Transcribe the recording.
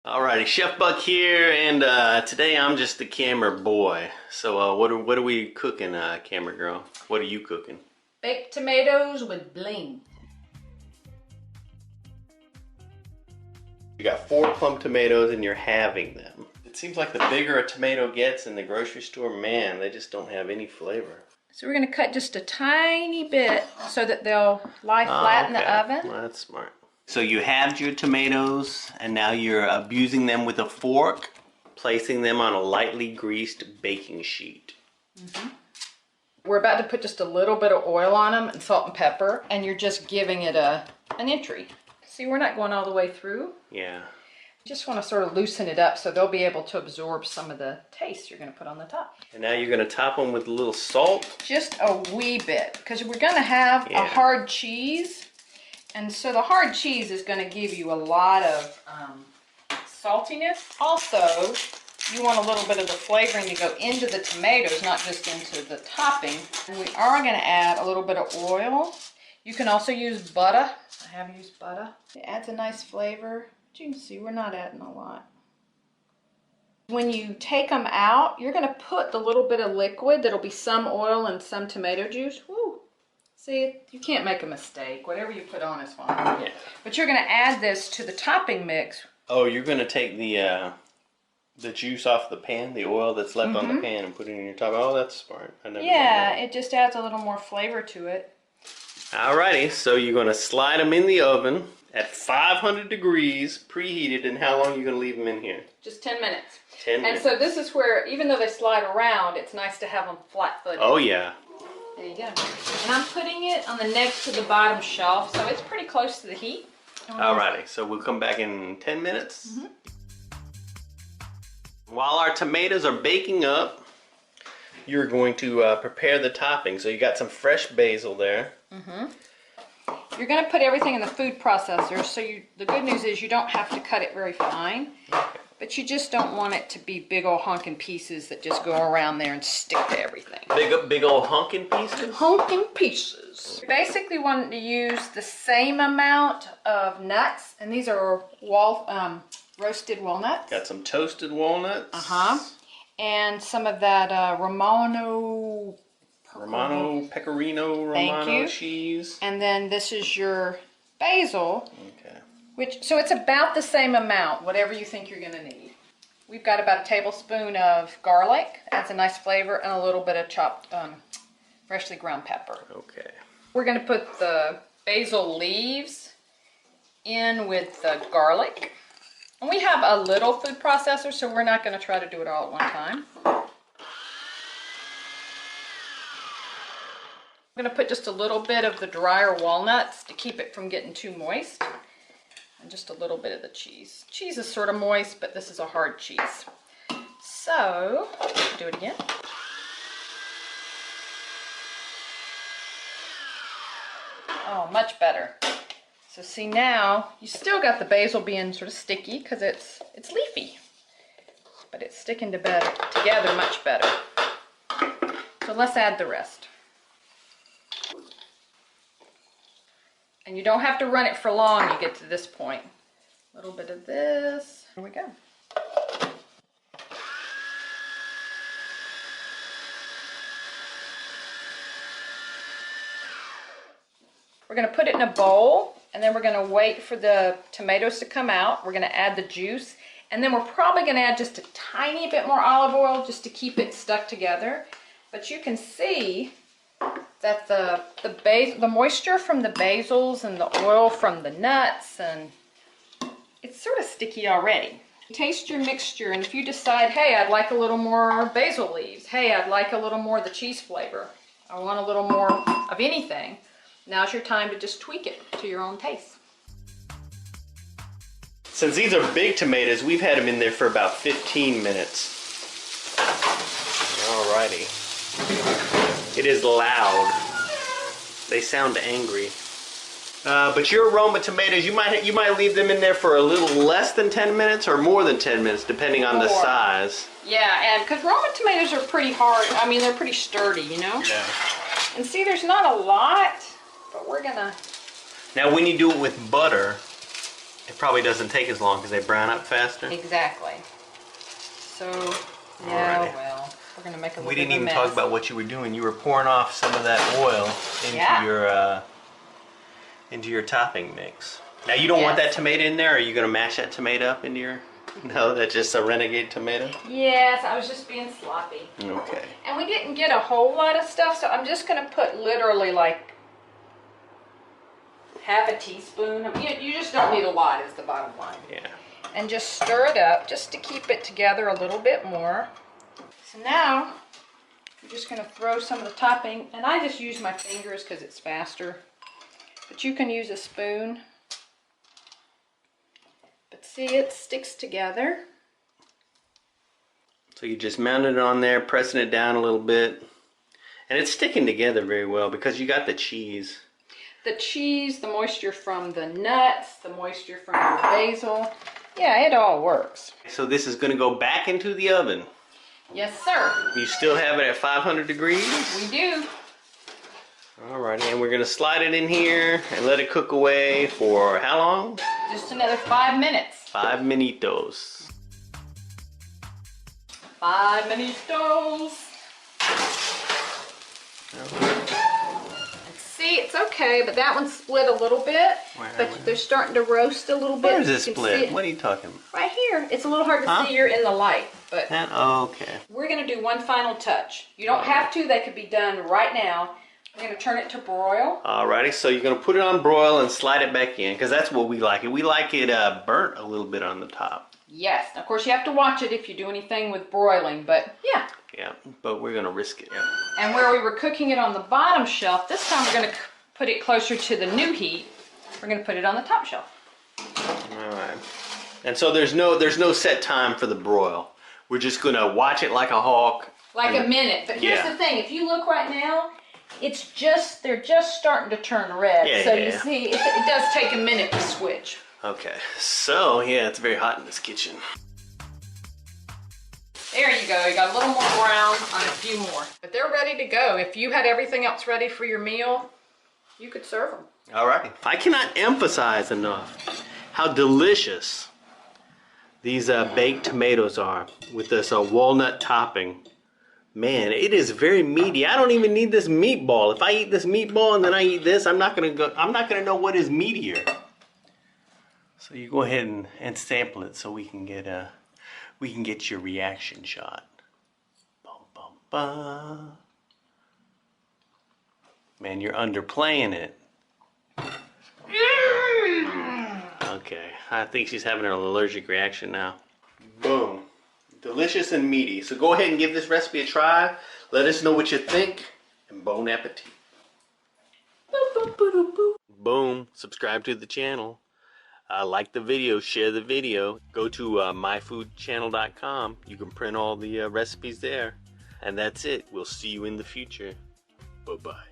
Alrighty, Chef Buck here, and today I'm just the camera boy. So what are we cooking, camera girl? What are you cooking? Baked tomatoes with bling. You got 4 plum tomatoes and you're halving them. It seems like the bigger a tomato gets in the grocery store, man, they just don't have any flavor. So we're going to cut just a tiny bit so that they'll lie flat in the oven. Well, that's smart. So you halved your tomatoes and now you're abusing them with a fork, placing them on a lightly greased baking sheet. We're about to put just a little bit of oil on them and salt and pepper, and you're just giving it an entry. See, we're not going all the way through. Yeah. Just want to sort of loosen it up so they'll be able to absorb some of the taste you're going to put on the top. And now you're going to top them with a little salt. Just a wee bit, because we're going to have a hard cheese. And so the hard cheese is going to give you a lot of saltiness. Also, you want a little bit of the flavoring to go into the tomatoes, not just into the topping. And we are going to add a little bit of oil. You can also use butter. I have used butter. It adds a nice flavor. But you can see we're not adding a lot. When you take them out, you're going to put the little bit of liquid. That'll be some oil and some tomato juice. Woo! See, you can't make a mistake. Whatever you put on is fine. Yeah. But you're going to add this to the topping mix. Oh, you're going to take the juice off the pan, the oil that's left on the pan, and put it in your top. Oh, that's smart. I never done that. It just adds a little more flavor to it. Alrighty, so you're going to slide them in the oven at 500 degrees, preheated, and how long are you going to leave them in here? Just 10 minutes. 10 minutes. And so this is where, even though they slide around, it's nice to have them flat-footed. Oh, yeah. There you go. And I'm putting it on the next to the bottom shelf, so it's pretty close to the heat. Alrighty, so we'll come back in 10 minutes. While our tomatoes are baking up, you're going to prepare the topping. So you got some fresh basil there. You're going to put everything in the food processor, so the good news is you don't have to cut it very fine. But you just don't want it to be big old honking pieces that just go around there and stick to everything. Big old honking pieces? Honking pieces. You basically want to use the same amount of nuts, and these are roasted walnuts. Got some toasted walnuts. And some of that Romano Pecorino cheese. And then this is your basil. Okay. So it's about the same amount, whatever you think you're going to need. We've got about a tablespoon of garlic. Adds a nice flavor, and a little bit of chopped, freshly ground pepper. Okay. We're going to put the basil leaves in with the garlic. And we have a little food processor, so we're not going to try to do it all at one time. I'm going to put just a little bit of the drier walnuts to keep it from getting too moist. And just a little bit of the cheese. Cheese is sort of moist, but this is a hard cheese. So, do it again. Oh, much better. So see, now you still got the basil being sort of sticky because it's leafy, but it's sticking together much better. So let's add the rest. And you don't have to run it for long. You get to this point. A little bit of this. Here we go. We're going to put it in a bowl, and then we're going to wait for the tomatoes to come out. We're going to add the juice, and then we're probably going to add just a tiny bit more olive oil just to keep it stuck together. But you can see that the moisture from the basils and the oil from the nuts, and it's sort of sticky already. Taste your mixture, and if you decide, hey, I'd like a little more basil leaves, hey, I'd like a little more of the cheese flavor, I want a little more of anything, now's your time to just tweak it to your own taste. Since these are big tomatoes, we've had them in there for about 15 minutes. Alrighty. It is loud. They sound angry. But your Roma tomatoes, you might leave them in there for a little less than 10 minutes or more than 10 minutes, depending on the size. Yeah, and because Roma tomatoes are pretty hard. I mean, they're pretty sturdy, you know? Yeah. And see, there's not a lot, but we're gonna... Now, when you do it with butter, It probably doesn't take as long because they brown up faster. Exactly. So, yeah, Alrighty. well, we're going to make a little We bit didn't of a even mess. talk about what you were doing. You were pouring off some of that oil into your topping mix. Now you don't want that tomato in there, or are you going to mash that tomato up into your... No, that's just a renegade tomato? Yes, I was just being sloppy. Okay. And we didn't get a whole lot of stuff, so I'm just going to put literally like half a teaspoon. I mean, you just don't need a lot is the bottom line. Yeah. And just stir it up just to keep it together a little bit more. So now, I'm just going to throw some of the topping, and I just use my fingers because it's faster. But you can use a spoon. But see, it sticks together. So you just mounted it on there, pressing it down a little bit. And it's sticking together very well because you got the cheese. The cheese, the moisture from the nuts, the moisture from the basil. Yeah, it all works. So this is going to go back into the oven. Yes, sir. You still have it at 500 degrees? We do. Alrighty, and we're going to slide it in here and let it cook away for how long? Just another 5 minutes. 5 minutos. 5 minutos. See, it's okay, but that one split a little bit. But they're starting to roast a little bit. Where is it split? What are you talking about? Right here. It's a little hard to see. You're in the light. But okay. We're going to do one final touch. You don't have to. They could be done right now. We're going to turn it to broil. Alrighty, so you're going to put it on broil and slide it back in because that's what we like it. We like it burnt a little bit on the top. Yes. Of course, you have to watch it if you do anything with broiling, but yeah. Yeah, but we're going to risk it. Yeah. And where we were cooking it on the bottom shelf, this time we're going to put it closer to the new heat. We're going to put it on the top shelf. Alright. And so there's no set time for the broil. We're just going to watch it like a hawk. Like a minute. But here's the thing. If you look right now, they're just starting to turn red. You see, it does take a minute to switch. Okay. So, yeah, it's very hot in this kitchen. There you go. You got a little more brown on a few more. But they're ready to go. If you had everything else ready for your meal, you could serve them. Alrighty. I cannot emphasize enough how delicious these baked tomatoes are with this walnut topping. Man, it is very meaty. I don't even need this meatball. If I eat this meatball and then I eat this, I'm not gonna know what is meatier. So you go ahead and sample it so we can get your reaction shot. Bum, bum, bum. Man, you're underplaying it. Okay, I think she's having an allergic reaction now. Boom. Delicious and meaty. So go ahead and give this recipe a try. Let us know what you think. And bon appetit. Boom. Subscribe to the channel. Like the video. Share the video. Go to myfoodchannel.com. You can print all the recipes there. And that's it. We'll see you in the future. Bye-bye.